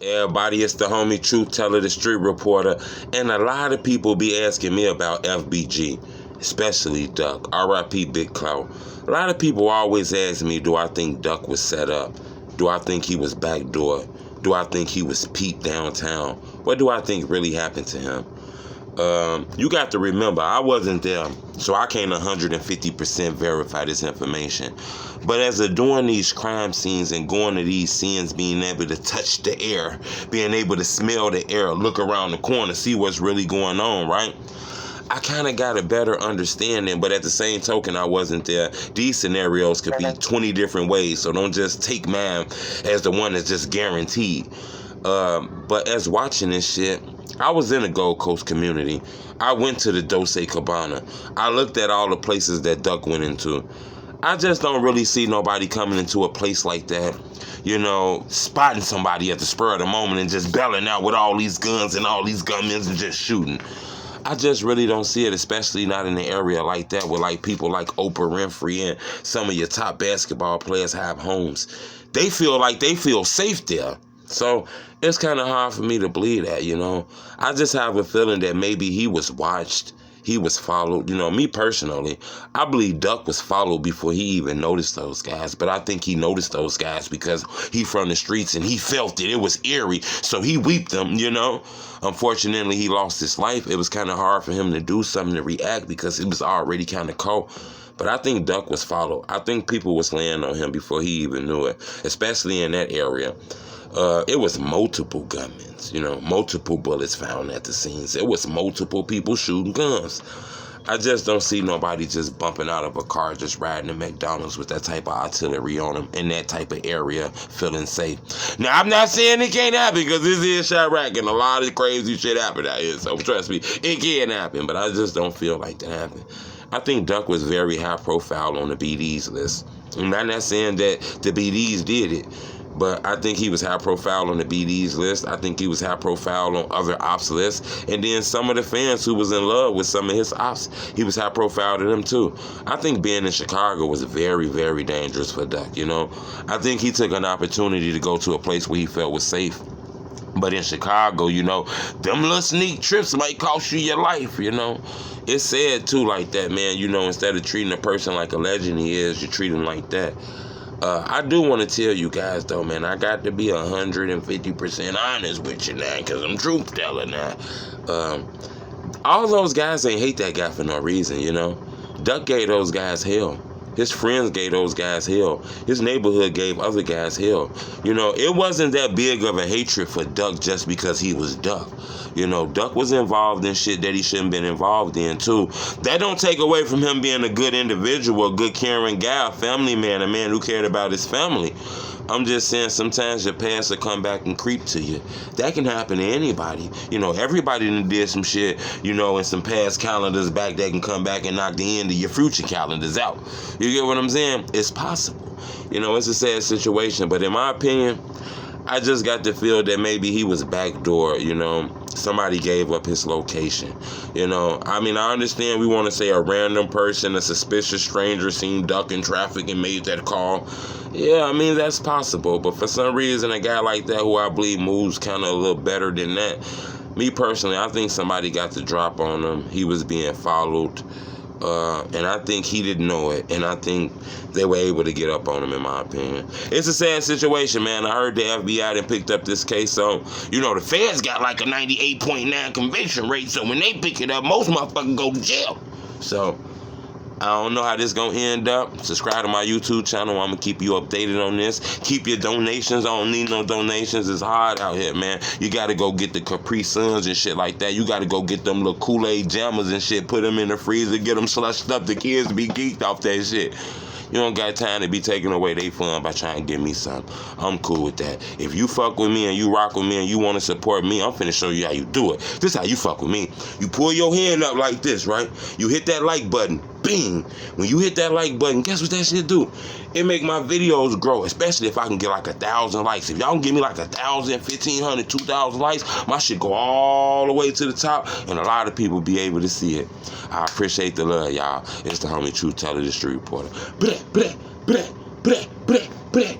Everybody, it's the homie Truth Teller, the Street Reporter, and a lot of people be asking me about FBG, especially Duck, R.I.P. Big Clout. A lot of people always ask me, do I think Duck was set up? Do I think he was backdoored? Do I think he was peeped downtown? What do I think really happened to him? You got to remember, I wasn't there, so I can't 150% verify this information. But as of doing these crime scenes and going to these scenes, being able to touch the air, being able to smell the air, look around the corner, see what's really going on, right? I kind of got a better understanding, but at the same token, I wasn't there. These scenarios could be 20 different ways, so don't just take mine as the one that's just guaranteed. But as watching this shit, I was in the Gold Coast community. I went to the Dose Cabana. I looked at all the places that Duck went into. I just don't really see nobody coming into a place like that, you know, spotting somebody at the spur of the moment and just belling out with all these guns and all these gunmen and just shooting. I just really don't see it, especially not in an area like that where like people like Oprah Winfrey and some of your top basketball players have homes. They feel safe there. So it's kind of hard for me to believe that, you know. I just have a feeling that maybe he was watched, he was followed. You know, me personally, I believe Duck was followed before he even noticed those guys. But I think he noticed those guys because he from the streets and he felt it. It was eerie, so he weeped them, you know. Unfortunately, he lost his life. It was kind of hard for him to do something to react because it was already kind of cold. But I think Duck was followed. I think people was laying on him before he even knew it, especially in that area. It was multiple gunmen, you know, multiple bullets found at the scenes. It was multiple people shooting guns. I just don't see nobody just bumping out of a car, just riding to McDonald's with that type of artillery on them in that type of area, feeling safe. Now, I'm not saying it can't happen because this is Chirac and a lot of crazy shit happened out here. So trust me, it can happen, but I just don't feel like that happened. I think Duck was very high profile on the BD's list. I'm not saying that the BD's did it, but I think he was high profile on the BD's list. I think he was high profile on other ops lists. And then some of the fans who was in love with some of his ops, he was high profile to them too. I think being in Chicago was very, very dangerous for Duck, you know. I think he took an opportunity to go to a place where he felt was safe. But in Chicago, you know, them little sneak trips might cost you your life, you know. It's sad too like that, man. You know, instead of treating a person like a legend he is, you treat him like that. I do want to tell you guys, though, man, I got to be 150% honest with you now, because I'm truth teller now. All those guys ain't hate that guy for no reason, you know. Duck gave those guys hell. His friends gave those guys hell. His neighborhood gave other guys hell. You know, it wasn't that big of a hatred for Duck just because he was Duck. You know, Duck was involved in shit that he shouldn't been involved in, too. That don't take away from him being a good individual, a good caring guy, a family man, a man who cared about his family. I'm just saying sometimes your past will come back and creep to you. That can happen to anybody. You know, everybody done did some shit, you know, in some past calendars back that can come back and knock the end of your future calendars out. You get what I'm saying? It's possible. You know, it's a sad situation, but in my opinion, I just got to feel that maybe he was backdoor, you know. Somebody gave up his location, you know. I mean, I understand we want to say a random person, a suspicious stranger seen Duck in traffic and made that call. Yeah, I mean, that's possible. But for some reason, a guy like that who I believe moves kind of a little better than that, me personally, I think somebody got the drop on him. He was being followed. And I think he didn't know it. And I think they were able to get up on him, in my opinion. It's a sad situation, man. I heard the FBI done picked up this case. So, you know, the feds got like a 98.9 conviction rate. So when they pick it up, most motherfuckers go to jail. So I don't know how this gonna end up. Subscribe to my YouTube channel. I'm gonna keep you updated on this. Keep your donations. I don't need no donations. It's hard out here, man. You gotta go get the Capri Suns and shit like that. You gotta go get them little Kool-Aid jammers and shit. Put them in the freezer. Get them slushed up. The kids be geeked off that shit. You don't got time to be taking away their fun by trying to give me something. I'm cool with that. If you fuck with me and you rock with me and you want to support me, I'm finna show you how you do it. This is how you fuck with me. You pull your hand up like this, right? You hit that like button. Bing. When you hit that like button, guess what that shit do? It make my videos grow, especially if I can get like 1,000 likes. If y'all can give me like 1,000, 1,500, 2,000 likes, my shit go all the way to the top, and a lot of people be able to see it. I appreciate the love, y'all. It's the homie Truth Teller, the Street Reporter. Bleh, bleh, bleh, bleh, bleh, bleh.